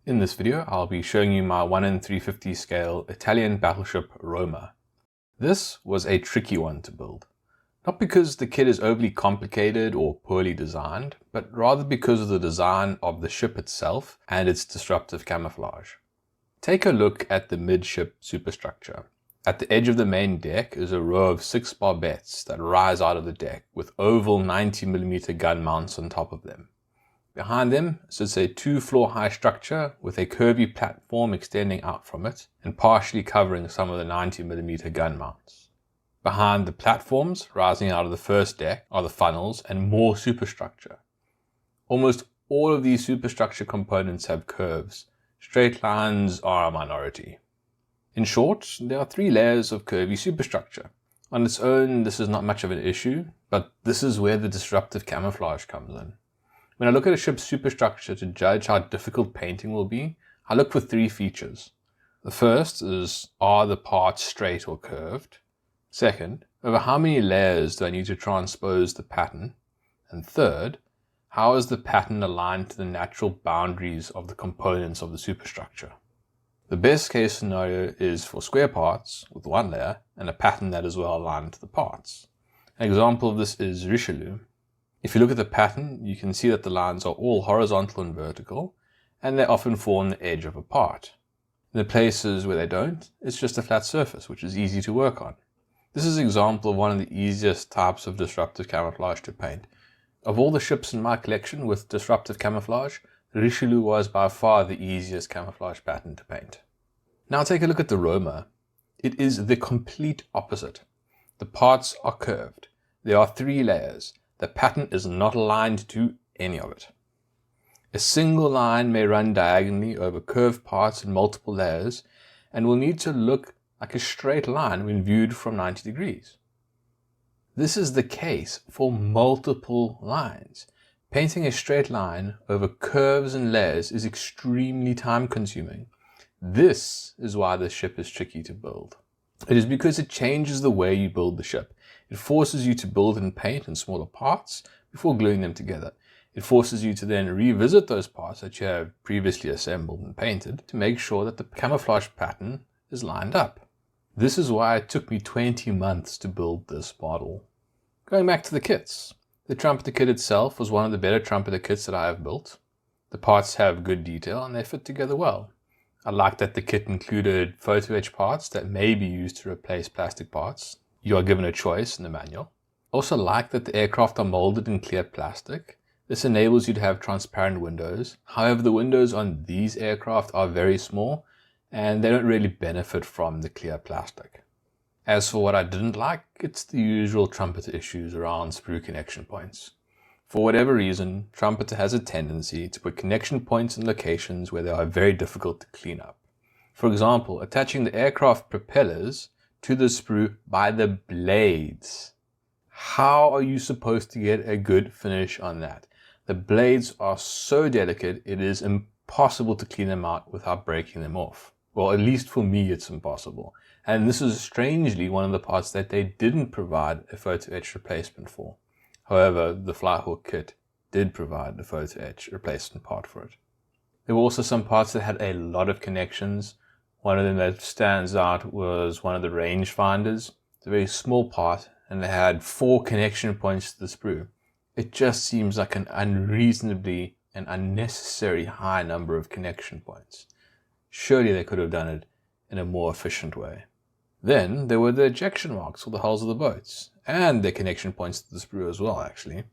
In this video, I'll be showing you my 1:350 scale Italian Battleship Roma. This was a tricky one to build. Not because the kit is overly complicated or poorly designed, but rather because of the design of the ship itself and its disruptive camouflage. Take a look at the midship superstructure. At the edge of the main deck is a row of 6 barbettes that rise out of the deck with oval 90mm gun mounts on top of them. Behind them sits a 2-floor high structure with a curvy platform extending out from it and partially covering some of the 90mm gun mounts. Behind the platforms, rising out of the first deck, are the funnels and more superstructure. Almost all of these superstructure components have curves. Straight lines are a minority. In short, there are 3 layers of curvy superstructure. On its own, this is not much of an issue, but this is where the disruptive camouflage comes in. When I look at a ship's superstructure to judge how difficult painting will be, I look for 3 features. The first is, are the parts straight or curved? Second, over how many layers do I need to transpose the pattern? And third, how is the pattern aligned to the natural boundaries of the components of the superstructure? The best case scenario is for square parts with 1 layer and a pattern that is well aligned to the parts. An example of this is Richelieu. If you look at the pattern, you can see that the lines are all horizontal and vertical, and they often form the edge of a part. In the places where they don't, it's just a flat surface, which is easy to work on. This is an example of one of the easiest types of disruptive camouflage to paint. Of all the ships in my collection with disruptive camouflage, Richelieu was by far the easiest camouflage pattern to paint. Now take a look at the Roma. It is the complete opposite. The parts are curved. There are 3 layers. The pattern is not aligned to any of it. A single line may run diagonally over curved parts in multiple layers and will need to look like a straight line when viewed from 90 degrees. This is the case for multiple lines. Painting a straight line over curves and layers is extremely time consuming. This is why this ship is tricky to build. It is because it changes the way you build the ship. It forces you to build and paint in smaller parts before gluing them together. It forces you to then revisit those parts that you have previously assembled and painted to make sure that the camouflage pattern is lined up. This is why it took me 20 months to build this model. Going back to the kits. The Trumpeter kit itself was one of the better Trumpeter kits that I have built. The parts have good detail and they fit together well. I like that the kit included photo-etch parts that may be used to replace plastic parts. You are given a choice in the manual. Also like that the aircraft are molded in clear plastic. This enables you to have transparent windows. However, the windows on these aircraft are very small and they don't really benefit from the clear plastic. As for what I didn't like, it's the usual Trumpeter issues around sprue connection points. For whatever reason, Trumpeter has a tendency to put connection points in locations where they are very difficult to clean up. For example, attaching the aircraft propellers to the sprue by the blades. How are you supposed to get a good finish on that? The blades are so delicate, it is impossible to clean them out without breaking them off. Well, at least for me, it's impossible. And this is strangely one of the parts that they didn't provide a photo-etch replacement for. However, the Flyhawk kit did provide a photo-etch replacement part for it. There were also some parts that had a lot of connections. One of them that stands out was one of the rangefinders. It's a very small part and they had 4 connection points to the sprue. It just seems like an unreasonably and unnecessary high number of connection points. Surely they could have done it in a more efficient way. Then there were the ejection marks for the hulls of the boats, and their connection points to the sprue as well, actually.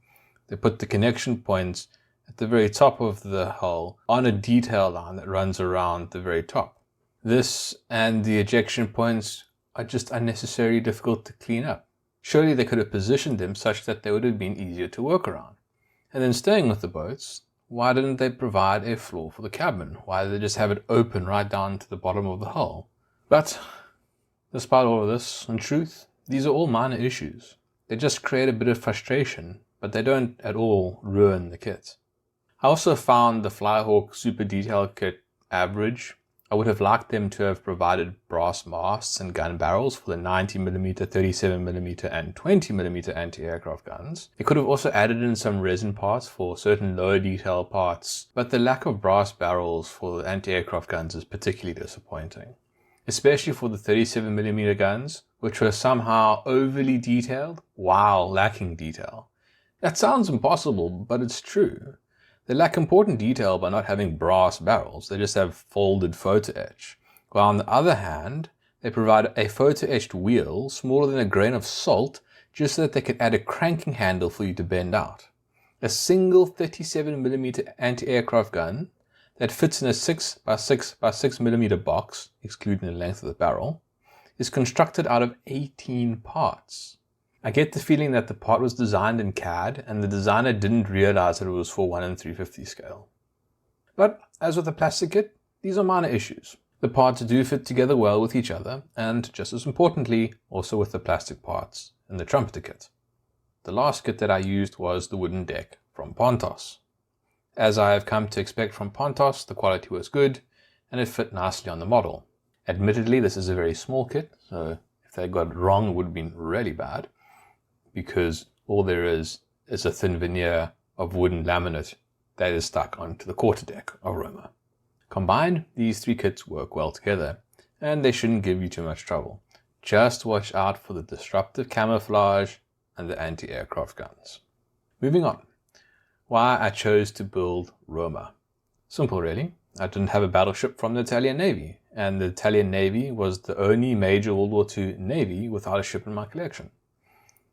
They put the connection points at the very top of the hull on a detail line that runs around the very top. This and the ejection points are just unnecessarily difficult to clean up. Surely they could have positioned them such that they would have been easier to work around. And then staying with the boats, why didn't they provide a floor for the cabin? Why did they just have it open right down to the bottom of the hull? But despite all of this, in truth, these are all minor issues. They just create a bit of frustration, but they don't at all ruin the kit. I also found the Flyhawk Super Detail Kit average. I would have liked them to have provided brass masts and gun barrels for the 90mm, 37mm, and 20mm anti-aircraft guns. They could have also added in some resin parts for certain lower detail parts, but the lack of brass barrels for the anti-aircraft guns is particularly disappointing, especially for the 37mm guns, which were somehow overly detailed while lacking detail. That sounds impossible, but it's true. They lack important detail by not having brass barrels, they just have folded photo-etch. While on the other hand, they provide a photo-etched wheel smaller than a grain of salt just so that they could add a cranking handle for you to bend out. A single 37mm anti-aircraft gun that fits in a 6x6x6mm box, excluding the length of the barrel, is constructed out of 18 parts. I get the feeling that the part was designed in CAD and the designer didn't realize that it was for 1 in 350 scale. But as with the plastic kit, these are minor issues. The parts do fit together well with each other, and just as importantly, also with the plastic parts in the Trumpeter kit. The last kit that I used was the wooden deck from Pontos. As I have come to expect from Pontos, the quality was good, and it fit nicely on the model. Admittedly, this is a very small kit, so if they got it wrong, it would have been really bad, because all there is a thin veneer of wooden laminate that is stuck onto the quarterdeck of Roma. Combined, these three kits work well together, and they shouldn't give you too much trouble. Just watch out for the disruptive camouflage and the anti-aircraft guns. Moving on. Why I chose to build Roma. Simple really. I didn't have a battleship from the Italian Navy, and the Italian Navy was the only major World War II Navy without a ship in my collection.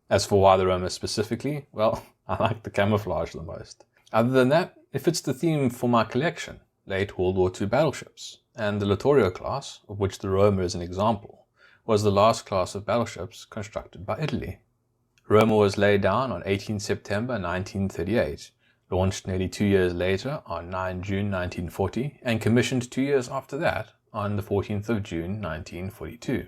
As for why the Roma specifically, well, I like the camouflage the most. Other than that, it fits the theme for my collection, late World War II battleships, and the Littorio class, of which the Roma is an example, was the last class of battleships constructed by Italy. Roma was laid down on 18 September 1938, launched nearly 2 years later on 9 June 1940, and commissioned 2 years after that on the 14th of June 1942.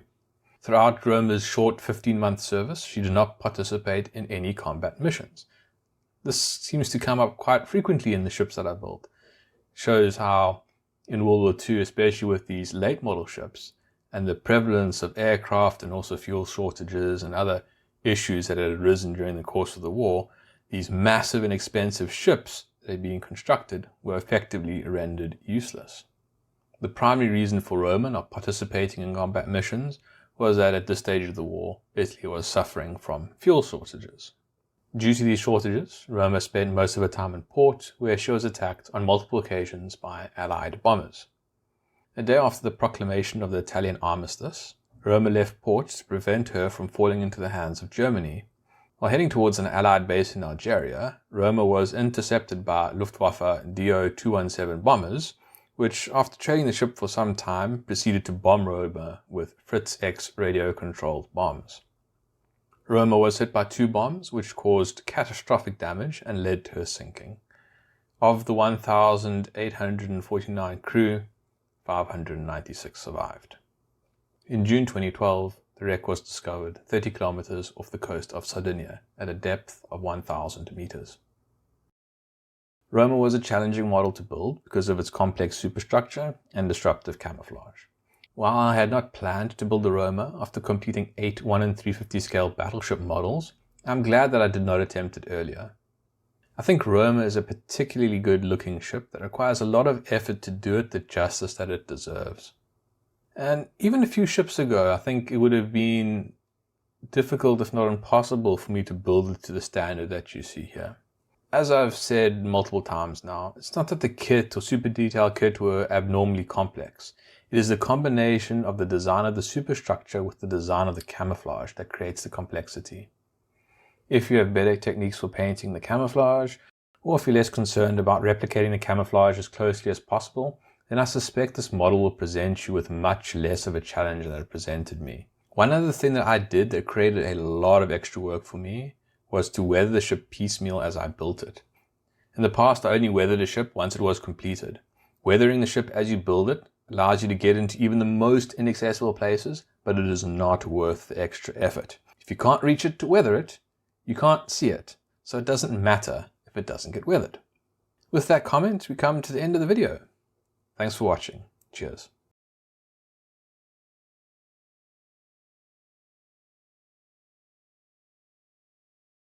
Throughout Roma's short 15-month service, she did not participate in any combat missions. This seems to come up quite frequently in the ships that I built. It shows how in World War II, especially with these late model ships, and the prevalence of aircraft and also fuel shortages and other issues that had arisen during the course of the war, these massive and expensive ships that had been constructed were effectively rendered useless. The primary reason for Roma not participating in combat missions was that at this stage of the war, Italy was suffering from fuel shortages. Due to these shortages, Roma spent most of her time in port, where she was attacked on multiple occasions by Allied bombers. A day after the proclamation of the Italian armistice, Roma left port to prevent her from falling into the hands of Germany. While heading towards an Allied base in Algeria, Roma was intercepted by Luftwaffe Do-217 bombers, which, after trailing the ship for some time, proceeded to bomb Roma with Fritz-X radio-controlled bombs. Roma was hit by 2 bombs, which caused catastrophic damage and led to her sinking. Of the 1,849 crew, 596 survived. In June 2012, the wreck was discovered 30 kilometers off the coast of Sardinia at a depth of 1,000 meters. Roma was a challenging model to build because of its complex superstructure and disruptive camouflage. While I had not planned to build the Roma after completing 8 1 in 350 scale battleship models, I'm glad that I did not attempt it earlier. I think Roma is a particularly good looking ship that requires a lot of effort to do it the justice that it deserves. And even a few ships ago, I think it would have been difficult, if not impossible, for me to build it to the standard that you see here. As I've said multiple times now, it's not that the kit or super detail kit were abnormally complex. It is the combination of the design of the superstructure with the design of the camouflage that creates the complexity. If you have better techniques for painting the camouflage, or if you're less concerned about replicating the camouflage as closely as possible, then I suspect this model will present you with much less of a challenge than it presented me. One other thing that I did that created a lot of extra work for me was to weather the ship piecemeal as I built it. In the past, I only weathered a ship once it was completed. Weathering the ship as you build it allows you to get into even the most inaccessible places, but it is not worth the extra effort. If you can't reach it to weather it, you can't see it, so it doesn't matter if it doesn't get weathered. With that comment, we come to the end of the video. Thanks for watching. Cheers.